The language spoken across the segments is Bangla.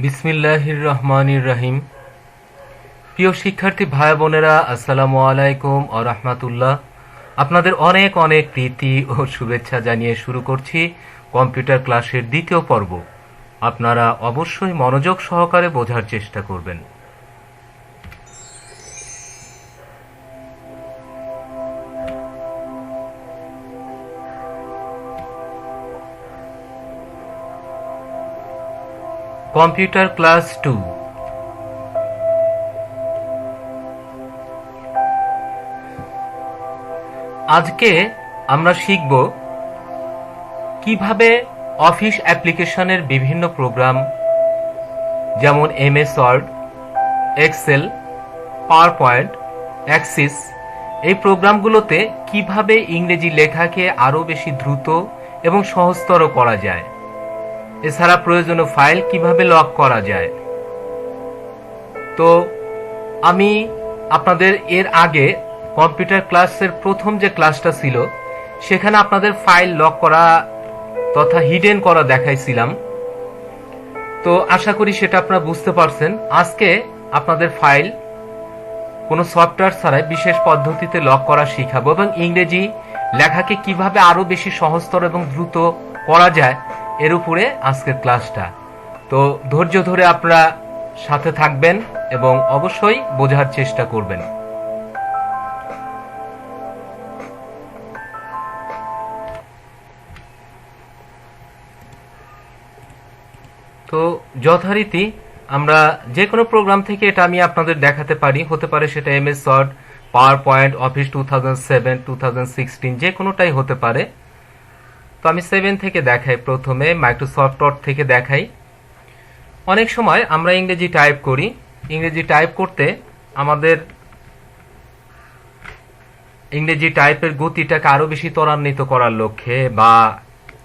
বিসমিল্লাহির রহমানির রহিম। প্রিয় শিক্ষার্থী ভাই বোনেরা, আসসালামু আলাইকুম ও রাহমাতুল্লাহ। আপনাদের অনেক অনেক প্রীতি ও শুভেচ্ছা জানিয়ে শুরু করছি কম্পিউটার ক্লাসের দ্বিতীয় পর্ব। আপনারা অবশ্যই মনোযোগ সহকারে বোঝার চেষ্টা করবেন। Computer class 2। আজকে আমরা শিখব কিভাবে অফিস অ্যাপ্লিকেশনের বিভিন্ন প্রোগ্রাম যেমন MS Word, Excel, PowerPoint, Access এই প্রোগ্রামগুলোতে কিভাবে ইংরেজি লেখাকে আরও বেশি দ্রুত এবং সহজতর করা যায়। এছাড়া প্রয়োজনীয় ফাইল কিভাবে লক করা যায়। তো আমি আপনাদের এর আগে কম্পিউটার ক্লাসের প্রথম যে ক্লাসটা ছিল সেখানে আপনাদের ফাইল লক করা তথা হিডেন করা দেখাইছিলাম। তো আশা করি সেটা আপনারা বুঝতে পারছেন। আজকে আপনাদের ফাইল কোনো সফটওয়্যার ছাড়াই বিশেষ পদ্ধতিতে লক করা শিখাবো এবং ইংরেজি লেখাকে কিভাবে আরো বেশি সহজতর এবং দ্রুত করা যায় এর উপরে আজকের ক্লাসটা। তো ধৈর্য ধরে আপনারা সাথে থাকবেন এবং অবশ্যই বোঝার চেষ্টা করবেন। তো যথারীতি আমরা যে কোনো প্রোগ্রাম থেকে এটা আমি আপনাদের দেখাতে পারি, হতে পারে সেটা MS Word, PowerPoint, Office 2007, 2016 যে কোনোটাই হতে পারে। তো আমি 7 থেকে দেখাই, প্রথমে মাইক্রোসফট ওয়ার্ড থেকে দেখাই। অনেক সময় আমরা ইংরেজি টাইপ করি, ইংরেজি টাইপ করতে আমাদের ইংরেজি টাইপের গতিটাকে আরো বেশি ত্বরান্বিত করার লক্ষ্যে বা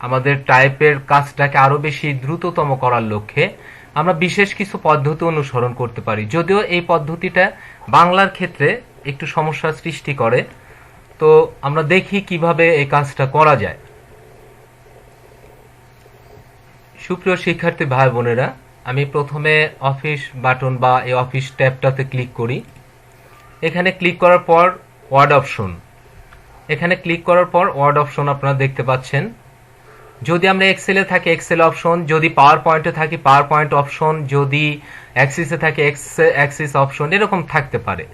আমাদের টাইপের কাজটাকে আরো বেশি দ্রুততম করার লক্ষ্যে আমরা বিশেষ কিছু পদ্ধতি অনুসরণ করতে পারি, যদিও এই পদ্ধতিটা বাংলার ক্ষেত্রে একটু সমস্যার সৃষ্টি করে। তো আমরা দেখি কিভাবে এই কাজটা করা যায়। সুপ্রিয় শিক্ষার্থী ভাই বোনেরা, আমি প্রথমে অফিস বাটন বা এই অফিস ট্যাবটাতে ক্লিক করি। এখানে ক্লিক করার পর ওয়ার্ড অপশন, এখানে ক্লিক করার পর ওয়ার্ড অপশন আপনারা দেখতে পাচ্ছেন। যদি আমরা এক্সেলে থাকি এক্সেল অপশন, যদি পাওয়ার পয়েন্টে থাকি পাওয়ার পয়েন্ট অপশন, যদি অ্যাক্সিসে থাকি অ্যাক্সিস অপশন, এরকম থাকতে পারে।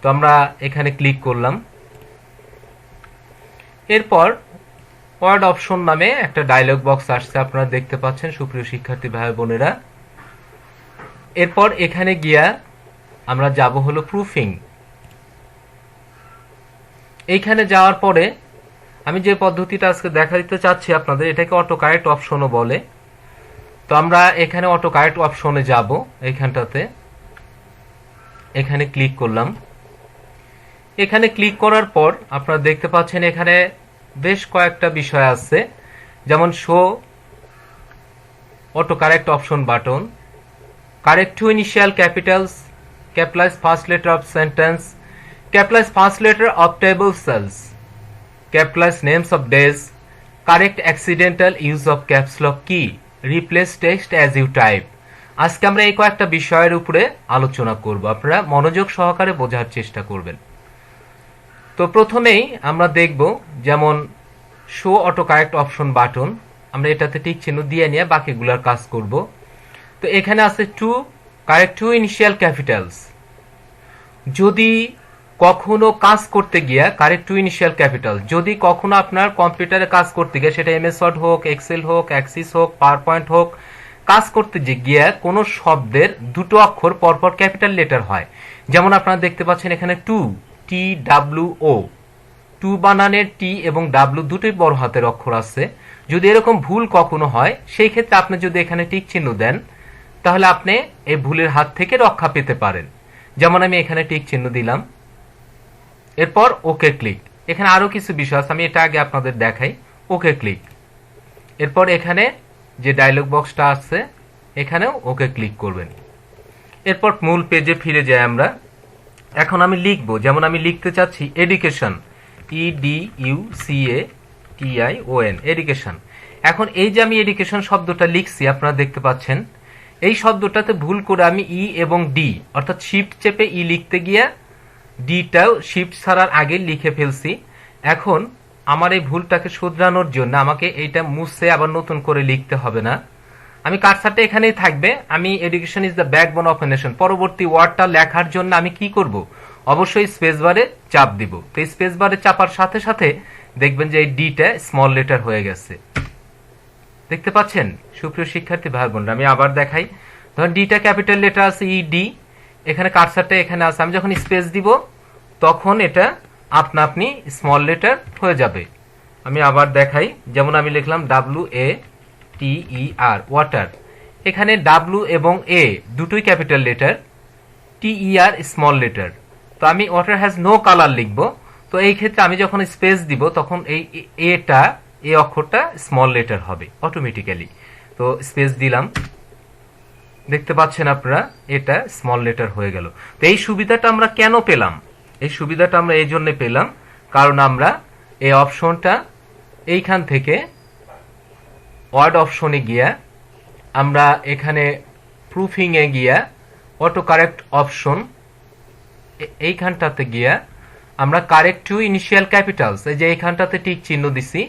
তো আমরা এখানে ক্লিক করলাম। এরপর ওয়ার্ড অপশন নামে একটা ডায়লগ বক্স আসছে, আপনারা দেখতে পাচ্ছেন সুপ্রিয় শিক্ষার্থী ভাই বোনেরা। এরপর এখানে গিয়া আমরা যাব হলো প্রুফিং। এইখানে যাওয়ার পরে আমি যে পদ্ধতিটা আজকে দেখা দিতে চাচ্ছি আপনাদের, এটাকে অটো কারেক্ট অপশনও বলে। তো আমরা এখানে অটো কারেক্ট অপশনে যাব, এইখানটাতে এখানে ক্লিক করলাম। এখানে ক্লিক করার পর আপনারা দেখতে পাচ্ছেন এখানে বেশ কয়েকটা বিষয় আছে, যেমন show auto correct option button, correct two initial capitals, capitalize first letter of sentence, capitalize first letter of table cells, capitalize names of days, correct accidental use of caps lock key, replace text as you type। আজকে আমরা এই কয়েকটা বিষয়ের উপরে আলোচনা করব, আপনারা মনোযোগ সহকারে বোঝার চেষ্টা করবেন। তো প্রথমেই আমরা দেখব যেমন show auto correct option button, আমরা এটাতে টিক চিহ্ন দিয়ে নিয়ে বাকিগুলোর কাজ করব। তো এখানে আছে to correct two initial capitals. যদি কখনো কাজ করতে গিয়ে কারেক্ট টু ইনিশিয়াল ক্যাপিটাল, যদি কখনো আপনার কম্পিউটারে কাজ করতে গিয়ে সেটা এমএস ওয়ার্ড হোক, এক্সেল হোক, অ্যাক্সিস হোক, পাওয়ার পয়েন্ট হোক, কাজ করতে গিয়ে কোনো শব্দের দুটো অক্ষর পরপর ক্যাপিটাল লেটার হয়, যেমন আপনারা দেখতে পাচ্ছেন এখানে টু, TWO, টু বানানের টি এবং ডাব্লু দুটোই বড় হাতের অক্ষর আছে। যদি এরকম ভুল কখনো হয় সেই ক্ষেত্রে আপনি যদি এখানে টিক চিহ্ন দেন তাহলে আপনি এই ভুলের হাত থেকে রক্ষা পেতে পারেন। যেমন আমি এখানে টিক চিহ্ন দিলাম, এরপর ওকে ক্লিক। এখানে আরো কিছু বিষয় আছে, আমি এটা আগে আপনাদের দেখাই। ওকে ক্লিক, এরপর এখানে যে ডায়লগ বক্সটা আছে এখানেও ওকে ক্লিক করবেন। এরপর মূল পেজে ফিরে যাই আমরা। এখন আমি লিখবো, যেমন আমি লিখতে চাচ্ছি এডুকেশন, EDUCATION, এডুকেশন। এখন এই যে আমি এডুকেশন শব্দটা লিখছি আপনারা দেখতে পাচ্ছেন এই শব্দটাতে ভুল করে আমি ই এবং ডি অর্থাৎ শিফট চেপে ই লিখতে গিয়ে ডিটাও শিফট ছাড়ার আগে লিখে ফেলছি। এখন আমার এই ভুলটাকে শুধরানোর জন্য আমাকে এইটা মুছে আবার নতুন করে লিখতে হবে না। আমি কার্সারটা এখানেই থাকবে। আমি education is the backbone of a nation পরবর্তী ওয়ার্ডটা লেখার জন্য আমি কি করব, অবশ্যই স্পেস বারে চাপ দিব। তো স্পেস বারে চাপার সাথে সাথে দেখবেন যে এই ডিটা স্মল লেটার হয়ে গেছে। দেখতে পাচ্ছেন সুপ্রিয় শিক্ষার্থী ভাই বোনরা, আমি আবার দেখাই। ধরুন ডিটা ক্যাপিটাল লেটার আছে ই ডি, এখানে কার্সারটা এখানে আছে। আমি যখন স্পেস দিব তখন এটা আপনা আপনি স্মল লেটার হয়ে যাবে। আমি আবার দেখাই, যেমন আমি লিখলাম WATER ওয়াটার, এখানে ডাব্লু এবং এ দুটোই capital letter, TER small letter. তো আমি ওয়াটার হ্যাজ নো কালার লিখবো। তো এই ক্ষেত্রে আমি যখন স্পেস দিব তখন এই এটা এই অক্ষরটা স্মল লেটার হবে অটোমেটিক্যালি। তো স্পেস দিলাম, দেখতে পাচ্ছেন আপনারা এটা স্মল লেটার হয়ে গেল। তো এই সুবিধাটা আমরা কেন পেলাম? এই সুবিধাটা আমরা এই জন্য পেলাম কারণ আমরা এই অপশনটা এইখান থেকে ওয়ার্ড অপশনে গিয়া আমরা এখানে প্রুফিং এ গিয়া অটো কারেক্ট অপশন এইখানটাতে গিয়া আমরা কারেক্ট টু ইনিশিয়াল ক্যাপিটালস, এই যে এইখানটাতে টিক চিহ্ন দিছি,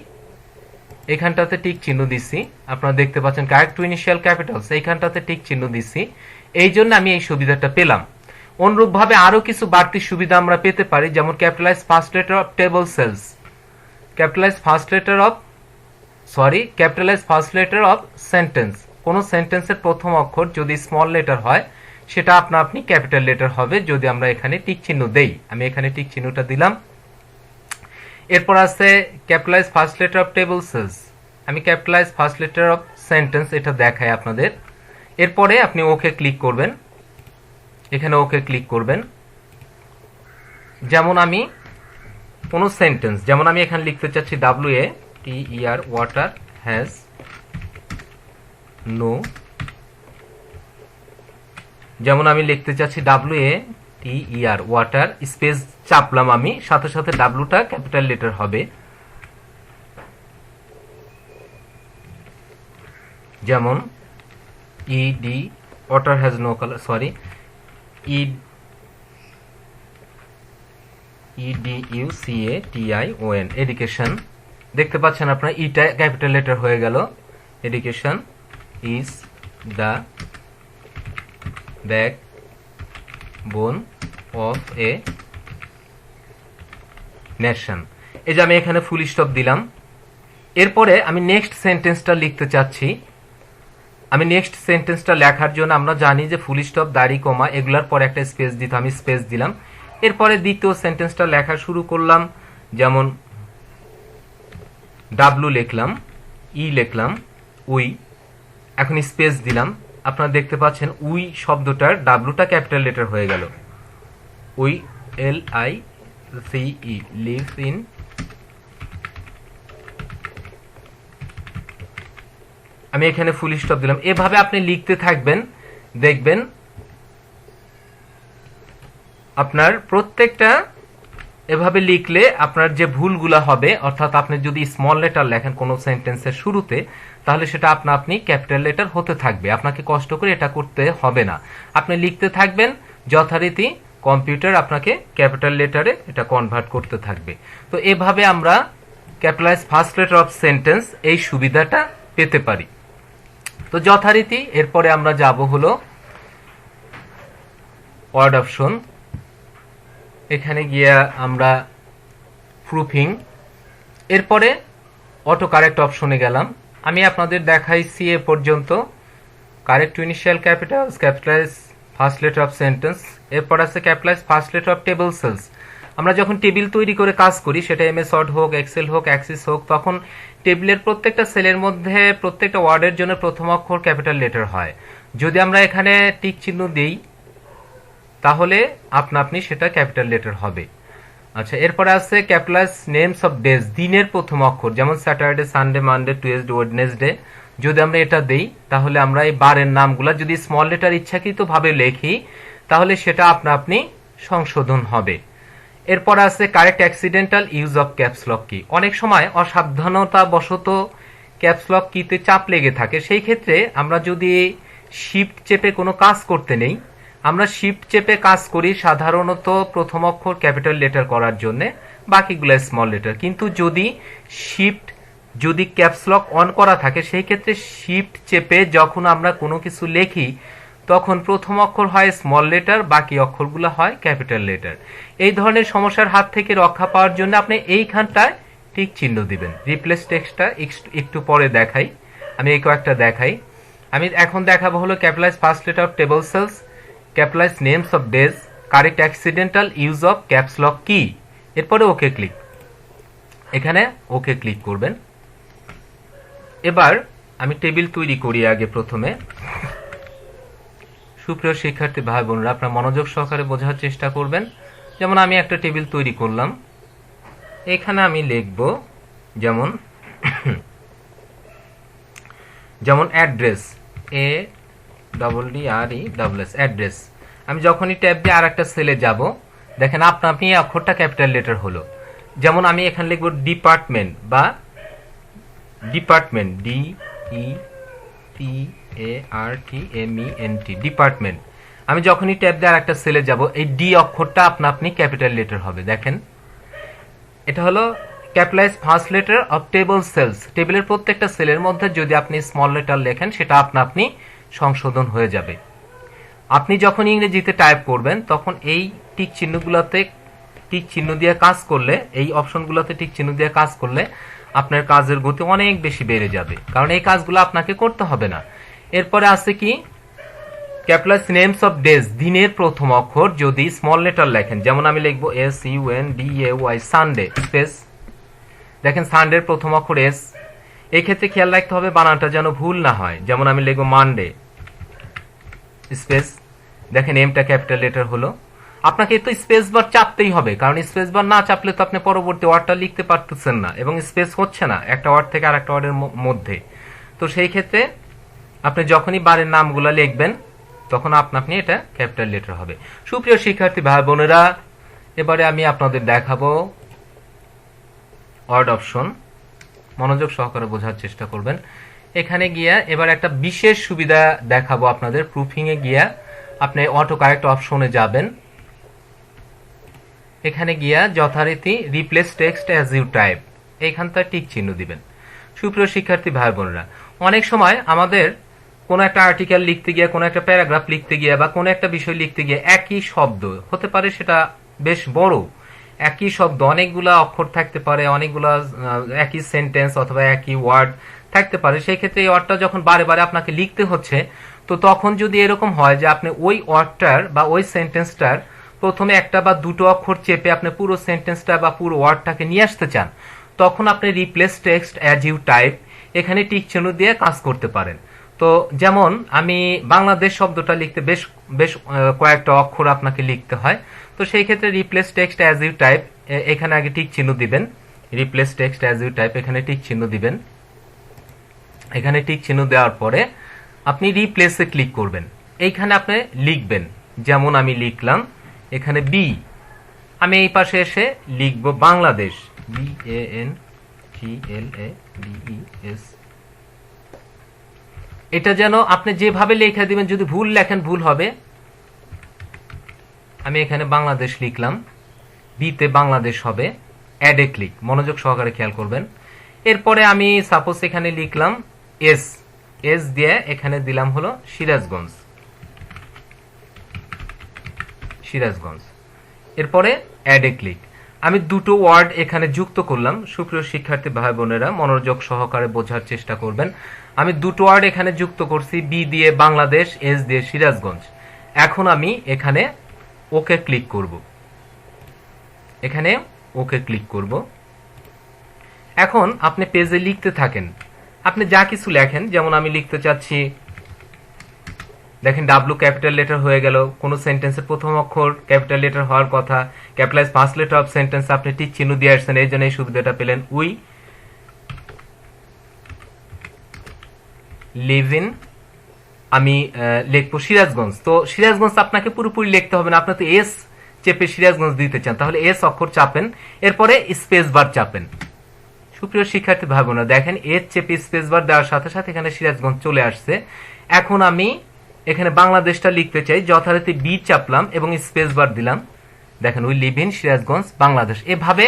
এখানটাতে টিক চিহ্ন দিছি, আপনারা দেখতে পাচ্ছেন কারেক্ট টু ইনিশিয়াল ক্যাপিটালস, এইখানটাতে টিক চিহ্ন দিছি। এই জন্য আমি এই সুবিধাটা পেলাম। অনুরূপভাবে আরো কিছু বাড়তি সুবিধা আমরা পেতে পারি, যেমন capitalize first letter of table cells, capitalize first letter of sentence. কোন সেন্টেন্সের প্রথম অক্ষর যদি স্মল লেটার হয় সেটা আপনা আপনি ক্যাপিটাল লেটার হবে যদি আমরা এখানে টিক চিহ্ন দেই। আমি এখানে টিক চিহ্নটা দিলাম। এরপর আছে capitalize first letter of table cells, আমি capitalize first letter of sentence এটা দেখাই আপনাদের। এরপরে আপনি ওকে ক্লিক করবেন, এখানে ওকে ক্লিক করবেন। যেমন আমি কোন সেন্টেন্স, যেমন আমি এখানে লিখতে চাচ্ছি WATER ওয়াটার হ্যাজ নো, যেমন আমি লিখতে চাচ্ছি WATER ওয়াটার, স্পেস চাপলাম আমি, সাথে সাথে ডাব্লুটা ক্যাপিটাল লেটার হবে। যেমন ED water has no colour, sorry EDUCATION education, দেখতে পাচ্ছেন আপনারা ইটা ক্যাপিটাল লেটার হয়ে গেল। Education is the backbone of a nation, এই যে আমি এখানে ফুল স্টপ দিলাম। এরপরে আমি নেক্সট সেন্টেন্সটা লিখতে চাচ্ছি। আমি নেক্সট সেন্টেন্সটা লেখার জন্য আমরা জানি যে ফুল স্টপ, দাড়ি, কমা এগুলার পরে একটা স্পেস দিতে, আমি স্পেস দিলাম। এরপরে দ্বিতীয় সেন্টেন্সটা লেখা শুরু করলাম, যেমন ডাব্লু লিখলাম, ই লিখলাম, উই, এখন স্পেস দিলাম। আপনারা দেখতে পাচ্ছেন উই শব্দটার ডাব্লুটা ক্যাপিটাল লেটার হয়ে গেল। উই LIVE লিভ ইন, আমি এখানে ফুল স্টপ দিলাম। এভাবে আপনি লিখতে থাকবেন, দেখবেন আপনার প্রত্যেকটা এভাবে লিখলে আপনার যে ভুলগুলা হবে, অর্থাৎ আপনি যদি স্মল লেটার লেখেন কোনো সেন্টেন্সের শুরুতে, তাহলে সেটা আপনা আপনি ক্যাপিটাল লেটার হতে থাকবে, আপনাকে কষ্ট করে এটা করতে হবে না। আপনি লিখতে থাকবেন, যথারীতি কম্পিউটার আপনাকে ক্যাপিটাল লেটারে এটা কনভার্ট করতে থাকবে। তো এভাবে আমরা capitalise first letter of sentence এই সুবিধাটা পেতে পারি। তো যথারীতি এরপরে আমরা যাব হলো ওয়ার্ড অপশন, এখানে গিয়ে আমরা প্রুফিং, এরপরে অটো কারেক্ট অপশনে গেলাম। আমি আপনাদের দেখাইছি এ পর্যন্ত correct two initial capitals, capitalize first letter of sentence, এরপর আছে capitalize first letter of table cells. আমরা যখন টেবিল তৈরি করে কাজ করি, সেটা MS ওয়ার্ড হোক, এক্সেল হোক, অ্যাক্সিস হোক, তখন টেবিলের প্রত্যেকটা সেলের মধ্যে প্রত্যেকটা ওয়ার্ডের জন্য প্রথম অক্ষর ক্যাপিটাল লেটার হয়। যদি আমরা এখানে টিক চিহ্ন দিই তাহলে আপনা আপনি সেটা ক্যাপিটাল লেটার হবে। আচ্ছা, এরপরে আছে ক্যাপিটালাইজ নেমস অফ ডেজ, দিনের প্রথম অক্ষর, যেমন Saturday, Sunday, Monday, Tuesday, Wednesday. যদি আমরা এটা দেই তাহলে আমরা এই বারের নামগুলা যদি স্মল লেটার ইচ্ছাকৃত ভাবে লিখি তাহলে সেটা আপনা আপনি সংশোধন হবে। এরপর আছে correct accidental use of caps lock কি। অনেক সময় অসাবধানতা বশত ক্যাপস লক কিতে চাপ লেগে থাকে, সেই ক্ষেত্রে আমরা যদি শিফট চেপে কোনো কাজ করতে নেই। আমরা শিফট চেপে কাজ করি সাধারণত প্রথম অক্ষর ক্যাপিটাল লেটার করার জন্য, বাকিগুলো স্মল লেটার। কিন্তু যদি ক্যাপস লক অন করা থাকে, সেই ক্ষেত্রে শিফট চেপে যখন আমরা কোনো কিছু লিখি তখন প্রথম অক্ষর হয় স্মল লেটার, বাকি অক্ষরগুলো হয় ক্যাপিটাল লেটার। এই ধরনের সমস্যার হাত থেকে রক্ষা পাওয়ার জন্য আপনি এইখানটায় টিক চিহ্ন দিবেন। রিপ্লেস টেক্সটটা একটু পরে দেখাই, আমি এই কয়েকটা দেখাই। আমি এখন দেখাবো হলো capitalize first letter of table cells, capitalize names of days, correct accidental use of caps lock key. এরপরে ওকে ক্লিক, এখানে ওকে ক্লিক করবেন। এবার আমি টেবিল তৈরি করি আগে প্রথমে। সুপ্রিয় শিক্ষার্থী ভাই বোনরা, আপনারা মনোযোগ সহকারে বোঝার চেষ্টা করবেন। যেমন আমি একটা টেবিল তৈরি করলাম, এখানে আমি লিখব যেমন অ্যাড্রেস, ADDRESS অ্যাড্রেস। আমি যখনই ট্যাব দিয়ে আর একটা সেলে যাব, দেখেন আপনি অক্ষরটা ক্যাপিটাল লেটার হলো। যেমন আমি এখানে লিখব ডিপার্টমেন্ট বা ডিপার্টমেন্ট, DEPARTMENT ডিপার্টমেন্ট। আমি যখনই ট্যাব দিয়ে আর একটা সেলে যাব, এই ডি অক্ষরটা আপনি ক্যাপিটাল লেটার হবে। দেখেন এটা হলো capitalize first letter of table cells. টেবিলের প্রত্যেকটা সেলের মধ্যে যদি আপনি স্মল লেটার লেখেন, সেটা আপনি সংশোধন হয়ে যাবে। আপনি যখন ইংরেজিতে টাইপ করবেন তখন এই টিক চিহ্নগুলোতে টিক চিহ্ন দিয়ে কাজ করলে, এই অপশনগুলোতে টিক চিহ্ন দিয়ে কাজ করলে আপনার কাজের গতি অনেক বেশি বেড়ে যাবে, কারণ এই কাজগুলো আপনাকে করতে হবে না। এরপরে আছে কি ক্যাপিটালাইজ নেমস অফ ডেজ, দিনের প্রথম অক্ষর যদি স্মল লেটার লেখেন, যেমন আমি লিখব SUNDAY সানডে স্পেস। দেখেন সানডের প্রথম অক্ষর এস, এই ক্ষেত্রে খেয়াল রাখতে হবে বানানটা যেন ভুল না হয়। যেমন আমি লিখব মানডে স্পেস। দেখেন এমটা ক্যাপিটাল লেটার হলো। আপনাকে তো স্পেস বার চাপতেই হবে, কারণ স্পেস বার না চাপলে তো আপনি পরবর্তী ওয়ার্ডটা লিখতে পারতেছেন না, এবং স্পেস হচ্ছে না একটা ওয়ার্ড থেকে আরেকটা ওয়ার্ডের মধ্যে। তো সেই ক্ষেত্রে আপনি যখনই বারের নামগুলো লিখবেন তখন আপনি এটা ক্যাপিটাল লেটার হবে। সুপ্রিয় শিক্ষার্থী ভাই বোনেরা, এবারে আমি আপনাদের দেখাবো ওয়ার্ড অপশন। মনোযোগ সহকারে বোঝার চেষ্টা করবেন। এখানে গিয়া এবার একটা বিশেষ সুবিধা দেখাবো আপনাদের। প্রুফিং এ গিয়া আপনি অটো কারেক্ট অপশনে যাবেন। এখানে গিয়া যথারীতি replace text as you type, এইখানটা টিক চিহ্ন দিবেন। সুপ্রিয় শিক্ষার্থী ভাই বোনেরা, অনেক সময় আমাদের কোনো একটা আর্টিকেল লিখতে গিয়ে, কোনো একটা প্যারাগ্রাফ লিখতে গিয়ে বা কোনো একটা বিষয় লিখতে গিয়ে একই শব্দ হতে পারে, সেটা বেশ বড়, একই শব্দ অনেকগুলা অক্ষর থাকতে পারে, অনেকগুলা একই সেন্টেন্স অথবা একই ওয়ার্ড থাকতে পারে। সেই ক্ষেত্রে এই ওয়ার্ডটা যখন বারে বারে আপনাকে লিখতে হচ্ছে, তো তখন যদি এরকম হয় যে আপনি ওই ওয়ার্ডটার বা ওই সেন্টেন্সটার প্রথমে একটা বা দুটো অক্ষর চেপে আপনি পুরো সেন্টেন্সটা বা পুরো ওয়ার্ডটাকে নিয়ে আসতে চান, তখন আপনি replace text as you type এখানে টিক চিহ্ন দিয়ে কাজ করতে পারেন। তো যেমন আমি বাংলাদেশ শব্দটা লিখতে বেশ বেশ কয়েকটা অক্ষর আপনাকে লিখতে হয়। তো সেই ক্ষেত্রে replace text as you type, এখানে আগে টিক চিহ্ন দিবেন। Replace text as you type, এখানে টিক চিহ্ন দিবেন। এখানে টিক চিহ্ন দেওয়ার পরে আপনি রিপ্লেসে ক্লিক করবেন। এইখানে আপনি লিখবেন, যেমন আমি লিখলাম এখানে বি, আমি এই পাশে এসে লিখব বাংলাদেশ, BANGLADES। এটা যেন আপনি যেভাবে লেখা দিবেন, যদি ভুল লেখেন ভুল হবে। আমি এখানে বাংলাদেশ লিখলাম, বিতে বাংলাদেশ হবে, অ্যাড এ ক্লিক। মনোযোগ সহকারে খেয়াল করবেন। এরপরে আমি সাপোজ এখানে লিখলাম এস দিয়ে এখানে দিলাম হলো সিরাজগঞ্জ। এরপরে অ্যাড এ ক্লিক। আমি দুটো ওয়ার্ড এখানে যুক্ত করলাম। সুপ্রিয় শিক্ষার্থী ভাই বোনেরা, মনোযোগ সহকারে বোঝার চেষ্টা করবেন। আমি দুটো ওয়ার্ড এখানে যুক্ত করছি, বি দিয়ে বাংলাদেশ, এস দিয়ে সিরাজগঞ্জ। এখন আমি এখানে ওকে ক্লিক করব। এখানে ওকে ক্লিক করব। এখন আপনি পেজে লিখতে থাকেন, আপনি যা কিছু লেখেন। যেমন আমি লিখতে চাচ্ছি, দেখেন ডাব্লু ক্যাপিটাল লেটার হয়ে গেল। কোন সেন্টেন্সের প্রথম অক্ষর ক্যাপিটাল লেটার হওয়ার কথা, capitalise first letter of sentence আপনি টিক চিহ্ন দিয়ে আসছেন, এই জন্য এই সুবিধাটা পেলেন। উই লিভ ইন, আমি লিখবো সিরাজগঞ্জ। তো সিরাজগঞ্জ আপনাকে পুরোপুরি লিখতে হবে না, আপনি তো এস চেপে সিরাজগঞ্জ দিতে চান, তাহলে এস অক্ষর চাপেন, এরপরে স্পেস বার চাপেন। সুপ্রিয় শিক্ষার্থী ভাই বোনেরা, দেখেন এস চেপে স্পেস বার দেওয়ার সাথে সাথে এখানে সিরাজগঞ্জ চলে আসছে। এখন আমি এখানে বাংলাদেশটা লিখতে চাই, যথারীতি বি চাপলাম এবং স্পেস বার দিলাম। দেখেন we live in Sirajganj Bangladesh. এভাবে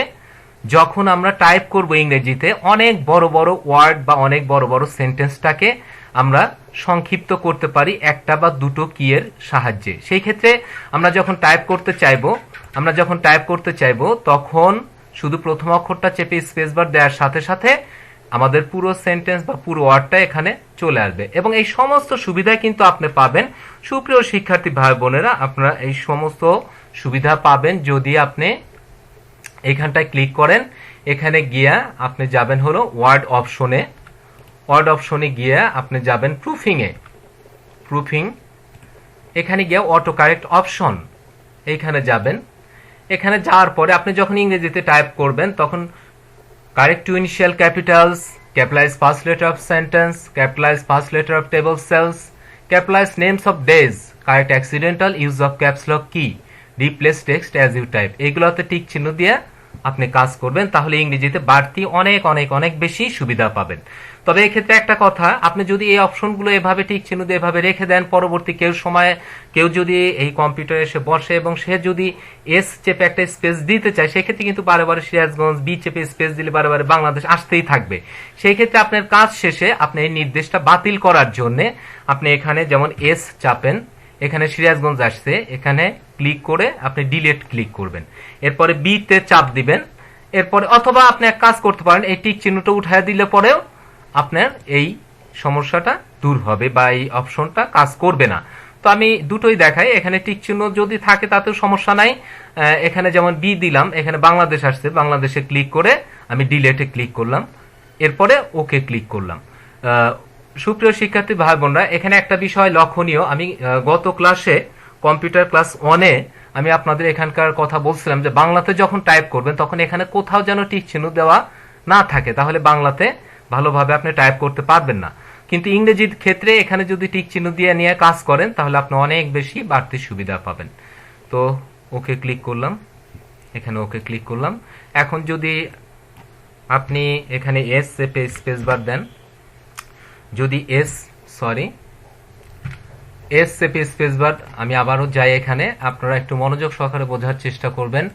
যখন আমরা টাইপ করব ইংরেজিতে অনেক বড় বড় ওয়ার্ড বা অনেক বড় বড় সেন্টেন্সটাকে আমরা সংক্ষিপ্ত করতে পারি একটা বা দুটো কি এর সাহায্যে। সেই ক্ষেত্রে আমরা যখন টাইপ করতে চাইবো তখন শুধু প্রথম অক্ষরটা চেপে স্পেস বার দেওয়ার সাথে সাথে আমাদের পুরো সেন্টেন্স বা পুরো ওয়ার্ডটা এখানে চলে আসবে এবং এই সমস্ত সুবিধা কিন্তু আপনি পাবেন। সুপ্রিয় শিক্ষার্থী ভাই বোনেরা, আপনারা এই সমস্ত সুবিধা পাবেন যদি আপনি এখানটায় ক্লিক করেন। এখানে গিয়া আপনি যাবেন হলো ওয়ার্ড অপশনে গিয়ে আপনি যাবেন প্রুফিং। এখানে গিয়ে অটো কারেক্ট অপশন এইখানে যাবেন। এখানে যাওয়ার পরে আপনি যখন ইংরেজিতে টাইপ করবেন তখন correct to initial capitals, capitalize first letter of sentence, capitalize first letter of table cells, capitalize names of days, correct accidental use of caps lock key, replace text as you type। এইগুলোতে টিক চিহ্ন দিয়ে আপনি কাজ করবেন, তাহলে ইংরেজিতে বাড়তি অনেক অনেক অনেক বেশি সুবিধা পাবেন। তবে এক্ষেত্রে একটা কথা, আপনি যদি এই অপশনগুলো এভাবে টিক চিহ্ন দিয়ে এভাবে রেখে দেন, পরবর্তী কেউ যদি এই কম্পিউটারে এসে বসে এবং সে যদি এস চেপে একটা স্পেস দিতে চায়, সেক্ষেত্রে কিন্তু বারে বারে সিরাজগঞ্জ, বি চেপে স্পেস দিলে বারে বারে বাংলাদেশ আসতেই থাকবে। সেই ক্ষেত্রে আপনার কাজ শেষে আপনি এই নির্দেশটা বাতিল করার জন্য আপনি এখানে যেমন এস চাপেন, এখানে সিরাজগঞ্জ আসছে, এখানে ক্লিক করে আপনি ডিলিট ক্লিক করবেন, এরপরে বি তে চাপ দিবেন। এরপরে অথবা আপনি এক কাজ করতে পারেন, এই টিক চিহ্নটা উঠায় দিলে পরেও আপনার এই সমস্যাটা দূর হবে বা এই অপশনটা কাজ করবে না। তো আমি দুটোই দেখাই। এখানে টিক চিহ্ন যদি থাকে তাতেও সমস্যা নাই। এখানে যেমন বি দিলাম, এখানে বাংলাদেশ আসছে, বাংলাদেশে ক্লিক করে আমি ডিলিটে ক্লিক করলাম, এরপরে ওকে ক্লিক করলাম। সুপ্রিয় শিক্ষার্থী ভাই বোনরা, এখানে একটা বিষয় লক্ষণীয়, আমি গত ক্লাসে কম্পিউটার ক্লাস 1-এ আমি আপনাদের এখানকার কথা বলছিলাম যে বাংলাতে যখন টাইপ করবেন তখন এখানে কোথাও যেন টিক চিহ্ন দেওয়া না থাকে, তাহলে বাংলাতে ভালোভাবে আপনি টাইপ করতে পারবেন না। কিন্তু ইংরেজির ক্ষেত্রে এখানে যদি টিক চিহ্ন দিয়ে নিয়ে কাজ করেন তাহলে আপনি অনেক বেশি বাড়তি সুবিধা পাবেন। তো ওকে ক্লিক করলাম, এখানে ওকে ক্লিক করলাম। এখন যদি আপনি এখানে এস চেপে স্পেস বার দেন, যদি এস চেপে স্পেস বার, আমি আবারও যাই এখানে, আপনারা একটু মনোযোগ সহকারে বোঝার চেষ্টা করবেন।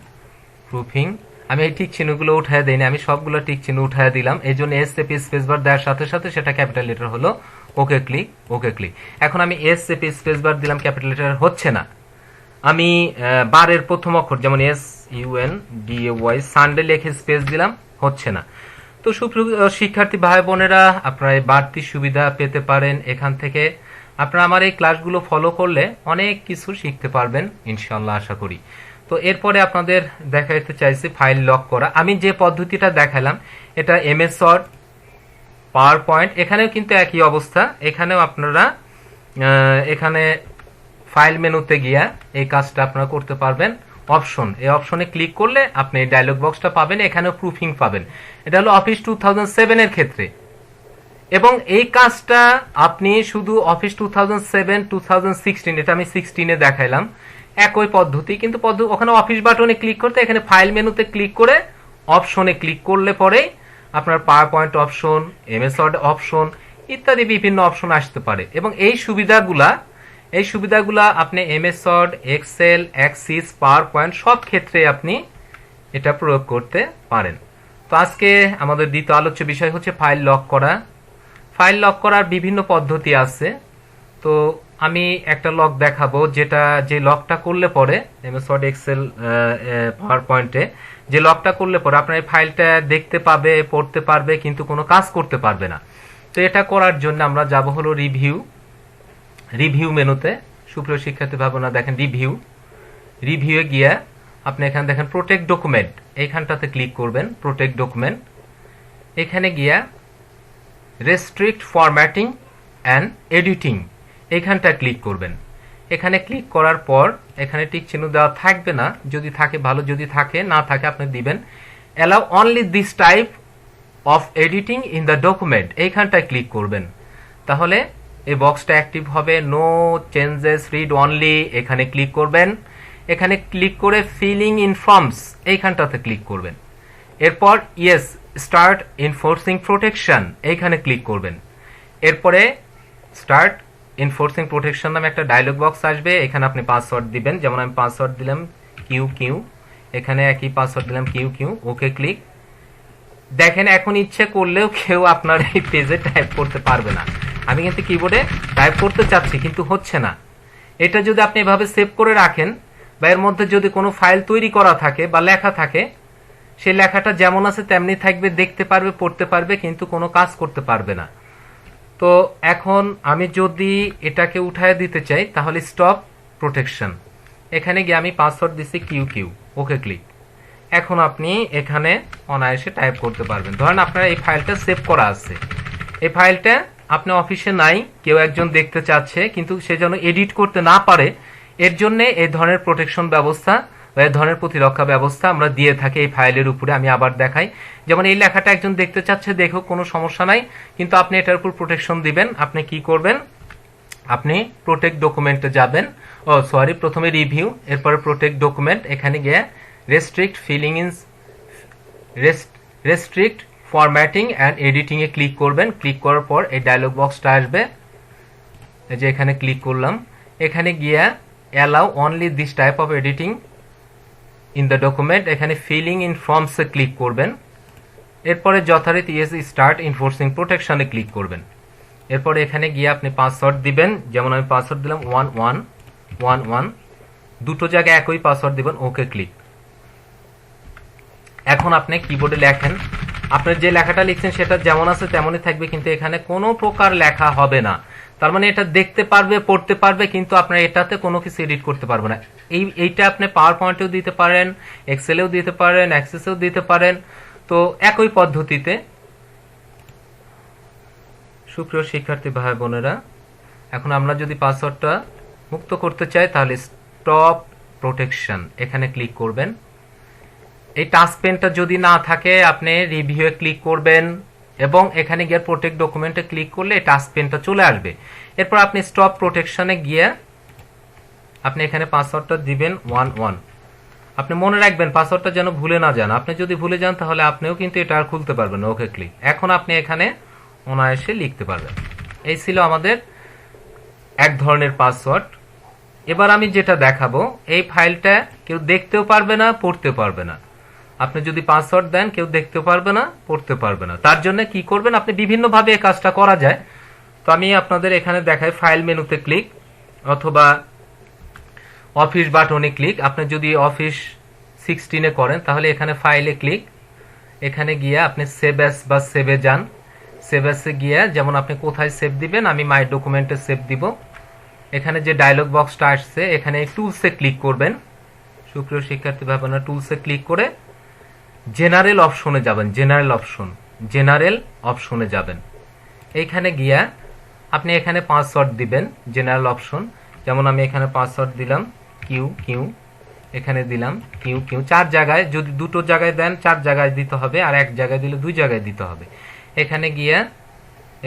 প্রুফিং, আমি এই টিক চিহ্নগুলো উঠায় দিইনি, আমি সবগুলো টিক চিহ্ন উঠায় দিলাম, এই জন্য এস চেপে স্পেস বার দেওয়ার সাথে সাথে সেটা ক্যাপিটাল লেটার হলো। Okay click. এখন আমি এস চেপে স্পেস বার দিলাম, ক্যাপিটাল লেটার হচ্ছে না। আমি বারের প্রথম অক্ষর যেমন SUNDAY সানডে লিখে স্পেস দিলাম, হচ্ছে না। তো সুপ্রিয় শিক্ষার্থী ভাই বোনেরা, আপনারা এই বাড়তি সুবিধা পেতে পারেন এখান থেকে। আপনারা আমার এই ক্লাসগুলো ফলো করলে অনেক কিছু শিখতে পারবেন ইনশাআল্লাহ, আশা করি। তো এরপরে আপনাদের দেখাইতে চাইছি ফাইল লক করা। আমি যে পদ্ধতিটা দেখালাম এটা MS ওয়ার্ড, পাওয়ার পয়েন্ট, এখানেও কিন্তু একই অবস্থা। এখানেও আপনারা এখানে ফাইল মেনুতে গিয়া এই কাজটা আপনারা করতে পারবেন। এই অপশনে ক্লিক করলে আপনি এই ডায়লগ বক্সটা পাবেন, এখানেও প্রুফিং পাবেন। এটা হলো অফিস 2007 এর ক্ষেত্রে, এবং এই কাজটা আপনি শুধু অফিস 2007, 2016, এটা আমি 16-এ দেখাইলাম, একই পদ্ধতি, কিন্তু ওখানে অফিস বাটনে ক্লিক করতে এখানে ফাইল মেনুতে ক্লিক করে অপশনে ক্লিক করলে পরে আপনার PowerPoint option, MS Word option ইত্যাদি বিভিন্ন অপশন আসতে পারে। এবং এই সুবিধাগুলা আপনি MS Word, Excel, Access, PowerPoint সব ক্ষেত্রে আপনি এটা প্রয়োগ করতে পারেন। তো আজকে আমাদের দ্বিতীয় আলোচ্য বিষয় হচ্ছে ফাইল লক করা। ফাইল লক করার বিভিন্ন পদ্ধতি আছে। তো আমি একটা লক দেখাবো, যে লকটা করলে পরে MS ওয়ার্ড, এক্সেল, পাওয়ার পয়েন্টে যে লকটা করলে পরে আপনার এই ফাইলটা দেখতে পাবে, পড়তে পারবে, কিন্তু কোনো কাজ করতে পারবে না। তো এটা করার জন্য আমরা যাব হলো রিভিউ মেনুতে। সুপ্রিয় শিক্ষার্থী ভাবনা দেখেন, রিভিউয়ে গিয়ে আপনি এখানে দেখেন প্রোটেক্ট ডকুমেন্ট, এইখানটাতে ক্লিক করবেন। প্রোটেক্ট ডকুমেন্ট, এখানে গিয়া রেস্ট্রিক্ট ফরম্যাটিং অ্যান্ড এডিটিং, এইখানটা ক্লিক করবেন। এখানে ক্লিক করার পর এখানে টিক চিহ্ন দেওয়া থাকবে না, যদি থাকে ভালো, যদি থাকে না থাকে আপনি দিবেন। Allow only this type of editing in the document, এইখানটায় ক্লিক করবেন, তাহলে এই বক্সটা অ্যাক্টিভ হবে। নো চেঞ্জেস, রিড অনলি, এখানে ক্লিক করবেন। এখানে ক্লিক করে ফিলিং ইন ফর্মস, এইখানটাতে ক্লিক করবেন। এরপর ইয়েস স্টার্ট এনফোর্সিং প্রোটেকশন, এইখানে ক্লিক করবেন। এরপরে স্টার্ট এনফোর্সিং প্রোটেকশন নামে একটা ডায়লগ বক্স আসবে। এখানে আপনি পাসওয়ার্ড দিবেন, যেমন আমি পাসওয়ার্ড দিলাম কিউ কিউ, এখানে একই পাসওয়ার্ড দিলাম কিউ কিউ, ওকে ক্লিক। দেখেন এখন ইচ্ছে করলেও কেউ আপনার এই পেজে টাইপ করতে পারবে না। আমি কিন্তু কিবোর্ডে টাইপ করতে চাচ্ছি কিন্তু হচ্ছে না। এটা যদি আপনি এভাবে সেভ করে রাখেন বা এর মধ্যে যদি কোনো ফাইল তৈরি করা থাকে বা লেখা থাকে, সেই লেখাটা যেমন আছে তেমনি থাকবে, দেখতে পারবে, পড়তে পারবে, কিন্তু কোনো কাজ করতে পারবে না। তো এখন আমি যদি এটাকে উঠায় দিতে চাই তাহলে স্টপ প্রোটেকশন, এখানে গিয়ে আমি পাসওয়ার্ড দিচ্ছি কিউ কিউ, ওকে ক্লিক। এখন আপনি এখানে অনায়াসে টাইপ করতে পারবেন। ধরেন আপনার এই ফাইলটা সেভ করা আছে, এই ফাইলটা আপনি অফিসে নাই, কেউ একজন দেখতে চাচ্ছে কিন্তু সে যেন এডিট করতে না পারে, এর জন্য এই ধরনের প্রোটেকশন ব্যবস্থা বা এই ধরনের প্রতিরক্ষা ব্যবস্থা আমরা দিয়ে থাকি এই ফাইলের উপরে। আমি আবার দেখাই, যেমন এই লেখাটা একজন দেখতে চাচ্ছে, দেখো কোনো সমস্যা নাই, কিন্তু আপনি এটার উপর প্রোটেকশন দিবেন। আপনি কি করবেন, আপনি প্রোটেক্ট ডকুমেন্টে যাবেন, প্রথমে রিভিউ, এরপরে প্রোটেক্ট ডকুমেন্ট, এখানে গিয়ে restrict filling in restrict formatting and editing এ ক্লিক করবেন। ক্লিক করার পর এই ডায়লগ বক্সটা আসবে, এই যে এখানে ক্লিক করলাম। এখানে গিয়ে allow only this type of editing in the document, এখানে ফিলিং ইন ফর্মসে ক্লিক করবেন। এরপরে যথারীতি ইয়েস স্টার্ট এনফোর্সিং প্রোটেকশনে ক্লিক করবেন। এরপরে এখানে গিয়ে আপনি পাসওয়ার্ড দিবেন, যেমন আমি পাসওয়ার্ড দিলাম 1111, দুটো জায়গায় একই পাসওয়ার্ড দিবেন, ওকে ক্লিক। এখন আপনি কিবোর্ডে লেখেন, আপনার যে লেখাটা লিখছেন সেটা যেমন আছে তেমনই থাকবে, কিন্তু এখানে কোনো প্রকার লেখা হবে না। তার মানে এটা দেখতে পারবে, পড়তে পারবে, কিন্তু আপনার এটাতে কোনো কিছু এডিট করতে পারবে না। এইটা আপনি পাওয়ার পয়েন্টেও দিতে পারেন, এক্সেলেও দিতে পারেন, অ্যাক্সেসেও দিতে পারেন। তো একই পদ্ধতিতে সুপ্রিয় শিক্ষার্থী ভাই বোনেরা, এখন আমরা যদি পাসওয়ার্ডটা মুক্ত করতে চাই তাহলে স্টপ প্রোটেকশন এখানে ক্লিক করবেন। এই টাচ পেনটা যদি না থাকে আপনি রিভিউয়ে ক্লিক করবেন এবং এখানে গিয়ে প্রোটেক্ট ডকুমেন্টে ক্লিক করলে এই টাচ পেনটা চলে আসবে। এরপর আপনি স্টপ প্রোটেকশনে গিয়ে আপনি এখানে পাসওয়ার্ডটা দিবেন 11। আপনি মনে রাখবেন পাসওয়ার্ডটা যেন ভুলে না যান, আপনি যদি ভুলে যান তাহলে আপনিও কিন্তু এটা আর খুলতে পারবেন না, ওকে ক্লিক। এখন আপনি এখানে অনায়াসে লিখতে পারবেন। এই ছিল আমাদের এক ধরনের পাসওয়ার্ড। এবার আমি যেটা দেখাবো, এই ফাইলটা কেউ দেখতেও পারবে না, পড়তে পারবে না। আপনি যদি পাসওয়ার্ড দেন কেউ দেখতে পারবে না, পড়তে পারবে না। তার জন্য কি করবেন, আপনি বিভিন্নভাবে এই কাজটা করা যায়। তো আমি আপনাদের এখানে দেখাই, ফাইল মেনুতে ক্লিক অথবা অফিস বাটনে ক্লিক। আপনি যদি অফিস 16-এ করেন তাহলে এখানে ফাইলে ক্লিক, এখানে গিয়ে আপনি সেভ অ্যাজ বা সেভে যান। সেভ অ্যাসে গিয়ে যেমন আপনি কোথায় সেভ দিবেন, আমি মাই ডকুমেন্টে সেভ দিব। এখানে যে ডায়লগ বক্সটা আসছে এখানে টুলসে ক্লিক করবেন। সুপ্রিয় শিক্ষার্থী ভাবনা, টুলসে ক্লিক করে জেনারেল অপশনে যাবেন, জেনারেল অপশনে যাবেন। এইখানে গিয়া আপনি এখানে পাসওয়ার্ড দিবেন, জেনারেল অপশন। যেমন আমি এখানে পাসওয়ার্ড দিলাম কিউ কিউ, এখানে দিলাম কিউ কিউ। 4 জায়গায়, যদি দুটো জায়গায় দেন 4 জায়গায় দিতে হবে, আর এক জায়গায় দিলে 2 জায়গায় দিতে হবে। এখানে গিয়া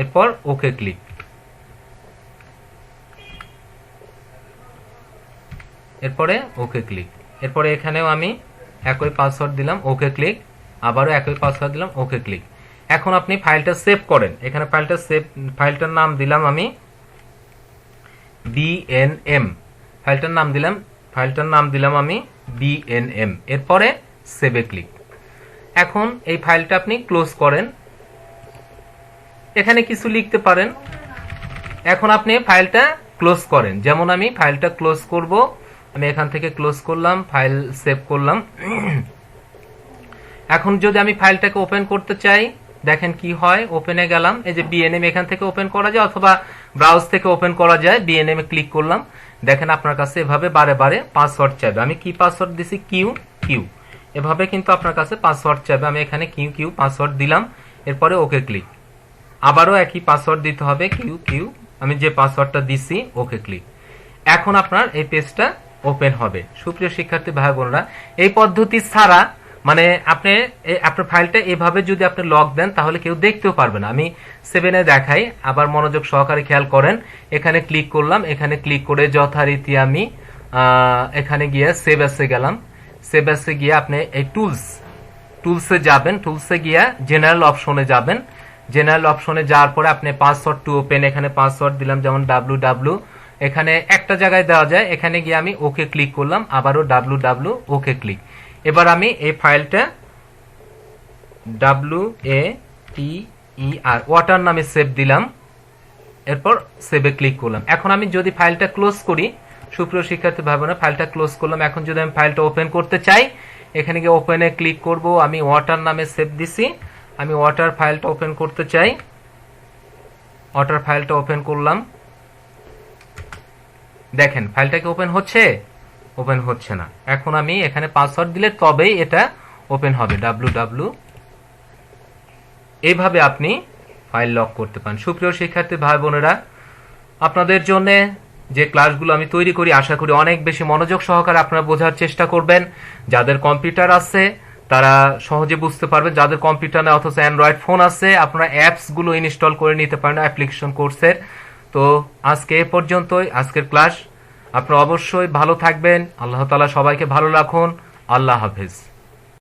এরপর ওকে ক্লিক। এরপরে ওকে ক্লিক। এরপরে এখানেও আমি একই পাসওয়ার্ড দিলাম, ওকে ক্লিক। আবারও একই পাসওয়ার্ড দিলাম, ওকে ক্লিক। এখন আপনি ফাইলটা সেভ করেন। এখানে ফাইলটার নাম দিলাম আমি BNM, ফাইলটার নাম দিলাম আমি BNM। এরপরে সেভে ক্লিক। এখন এই ফাইলটা আপনি ক্লোজ করেন। এখানে কিছু লিখতে পারেন। এখন আপনি ফাইলটা ক্লোজ করেন, যেমন আমি ফাইলটা ক্লোজ করব। আমি এখান থেকে ক্লোজ করলাম, ফাইল সেভ করলাম। এখন যদি আমি ফাইলটাকে ওপেন করতে চাই, দেখেন কি হয়। ওপেনে গেলাম, এই যে BNM এখান থেকে ওপেন করা যায় অথবা ব্রাউজ থেকে ওপেন করা যায়। BNM এ ক্লিক করলাম, দেখেন আপনার কাছে এভাবে বারে বারে পাসওয়ার্ড চাইবে। আমি কি পাসওয়ার্ড দিছি, কিউ কিউ, এভাবে কিন্তু আপনার কাছে পাসওয়ার্ড চাইবে। আমি এখানে কিউ কিউ পাসওয়ার্ড দিলাম, এরপরে ওকে ক্লিক। আবারও একই পাসওয়ার্ড দিতে হবে, কিউ কিউ, আমি যে পাসওয়ার্ডটা দিছি, ওকে ক্লিক। এখন আপনার এই পেজটা ওপেন হবে। সুপ্রিয় শিক্ষার্থী ভাই বোনরা, এই পদ্ধতি ছাড়া মানে আপনি আপনার ফাইলটা এভাবে যদি আপনি লক দেন তাহলে কেউ দেখতেও পারবে না। আমি 7-এ দেখাই, আবার মনোযোগ সহকারে খেয়াল করেন। এখানে ক্লিক করলাম, এখানে ক্লিক করে যথারীতি আমি এখানে গিয়ে সেভ অ্যাসে গেলাম। সেভ অ্যাসে গিয়ে আপনি এই টুলসে যাবেন, টুলসে গিয়ে জেনারেল অপশনে যাবেন। জেনারেল অপশনে যাওয়ার পরে আপনি পাসওয়ার্ড টু ওপেন, এখানে পাসওয়ার্ড দিলাম যেমন www, এখানে একটা জায়গায় দেওয়া যায়, এখানে গিয়ে আমি ওকে ক্লিক করলাম, আবারও www ওকে ক্লিক। এবার আমি এই ফাইলটা WATER ওয়াটার নামে সেভ দিলাম, এরপর সেভে ক্লিক করলাম। এখন আমি যদি ফাইলটা ক্লোজ করি, সুপ্রিয় শিক্ষার্থী ভাই বোনেরা, ফাইলটা ক্লোজ করলাম। এখন যদি আমি ফাইলটা ওপেন করতে চাই, এখানে গিয়ে ওপেনে ক্লিক করব। আমি ওয়াটার নামে সেভ দিছি, আমি ওয়াটার ফাইলটা ওপেন করতে চাই, ওয়াটার ফাইলটা ওপেন করলাম। দেখেন ফাইলটা কি ওপেন হচ্ছে? ওপেন হচ্ছে না। এখন আমি এখানে পাসওয়ার্ড দিলে তবেই এটা ওপেন হবে, www। এইভাবে আপনি ফাইল লক করতে পারেন। সুপ্রিয় শিক্ষার্থী ভাই বোনেরা, আপনাদের জন্য যে ক্লাসগুলো আমি তৈরি করি আশা করি অনেক বেশি মনোযোগ সহকারে আপনারা বোঝার চেষ্টা করবেন। যাদের কম্পিউটার আছে তারা সহজে বুঝতে পারবেন, যাদের কম্পিউটার নেই অথচ অ্যান্ড্রয়েড ফোন আছে আপনারা অ্যাপসগুলো ইনস্টল করে নিতে পারেন অ্যাপ্লিকেশন কোর্সের। তো আজকে এ পর্যন্তই আজকের ক্লাস। আপনারা অবশ্যই ভালো থাকবেন। আল্লাহ তাআলা সবাইকে ভালো রাখুন। আল্লাহ হাফেজ।